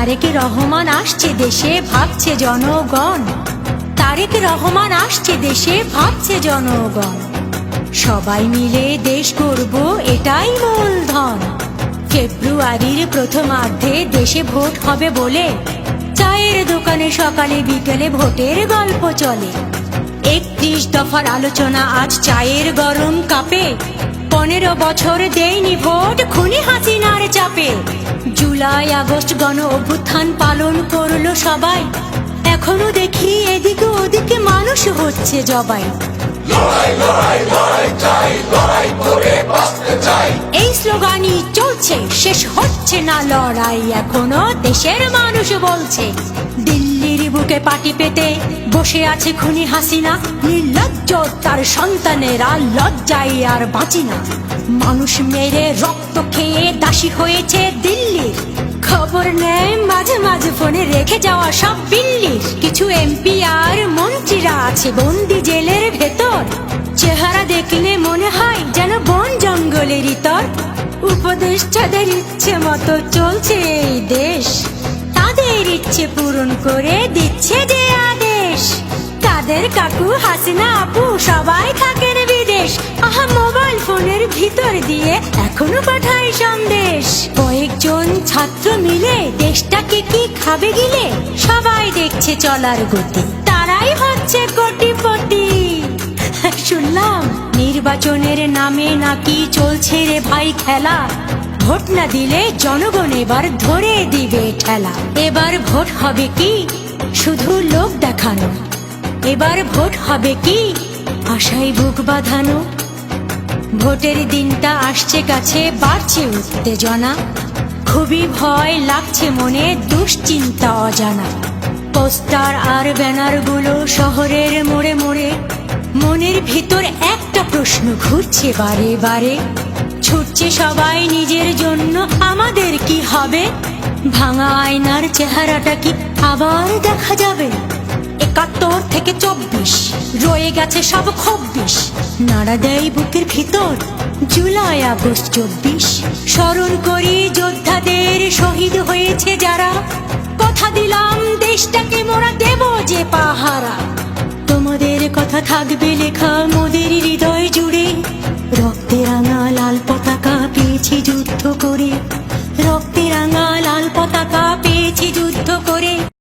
তারেক রহমান আসছে দেশে, ভাবছে জনগণ। তারেক রহমান আসছে দেশে, ভাবছে জনগণ। সবাই মিলে দেশ গড়ব, এটাই মূলধন। ফেব্রুয়ারির প্রথমার্ধে দেশে ভোট হবে বলে চায়ের দোকানে সকালে বিকেলে ভোটের গল্প চলে। 31 দফার আলোচনা আজ চায়ের গরম কাপে। 15 বছর দেয়নি ভোট খুনি হাসিনার চাপে। জুলাই আগস্ট গণ অভ্যুত্থান পালন করলো সবাই। এখনো দেখি এদিকে ওদিকে মানুষ হচ্ছে জবাই। এই স্লোগানই চলছে, শেষ হচ্ছে না লড়াই। এখনো দেশের মানুষ বলছে। দিল্লির বুকে পাটি পেতে বসে আছে খুনি হাসিনা। নির্লজ্জ তার সন্তানেরা লজ্জায় আর বাঁচি না। মানুষ মেরে রক্ত খেয়ে দাসী হয়েছে দিল্লির। খবর নেয় মাঝে মাঝে ফোনে রেখে যাওয়া সব বিল্লির। কিছু এমপি আর মন্ত্রীরা আছে বন্দি জেলের ভেতর। চেহারা দেখলে মনে হয় যেন বন জঙ্গলের ইতর। উপদেষ্টাদের ইচ্ছে মতো চলছে এই দেশ। তাদের ইচ্ছে পূরণ করে দিচ্ছে যে আদেশ। তাদের কাকু হাসিনা আপু সবাই থাকেন বিদেশ। আহা, মোবাইল ফোনের ভিতর দিয়ে এখনো পাঠায় সন্দেশ। কয়েকজন ছাত্র মিলে দেশটাকে কি খাবে গিলে। সবাই দেখছে চলার গতি, তারাই হচ্ছে কোটিপতি। শুনলাম নির্বাচনের নামে নাকি চলছে রে ভাই খেলা। ভোট না দিলে জনগণ এবার ধরে দিবে ঠেলা। এবার ভোট হবে কি শুধু লোক দেখানো। এবার ভোট হবে কি আশায় বুক বাঁধানো। ভোটের দিনটা আসছে কাছে, বাড়ছে উত্তেজনা। খুবই ভয় লাগছে মনে, দুশ্চিন্তা অজানা। পোস্টার আর ব্যানারগুলো শহরের মোড়ে মোড়ে। মনের ভিতর একটা প্রশ্ন ঘুরছে বারে বারে। ছুটছে সবাই নিজের জন্য, আমাদের কি হবে। ভাঙা আয়নার চেহারাটা কি আবার দেখা যাবে। 71 থেকে 24 রয়ে গেছে সব 26। নাড়া দেয় বুকের ভিতর জুলাই আগস্ট 24। স্মরণ করি যোদ্ধাদের, শহীদ হয়েছে যারা। কথা দিলাম দেশটাকে মোরা দেব যে পাহারা। তোমাদের কথা থাকবে লেখা মোদের হৃদয় জুড়ে। রক্তে রাঙা লাল পতাকা পেয়েছি যুদ্ধ করে। রক্তে রাঙা লাল পতাকা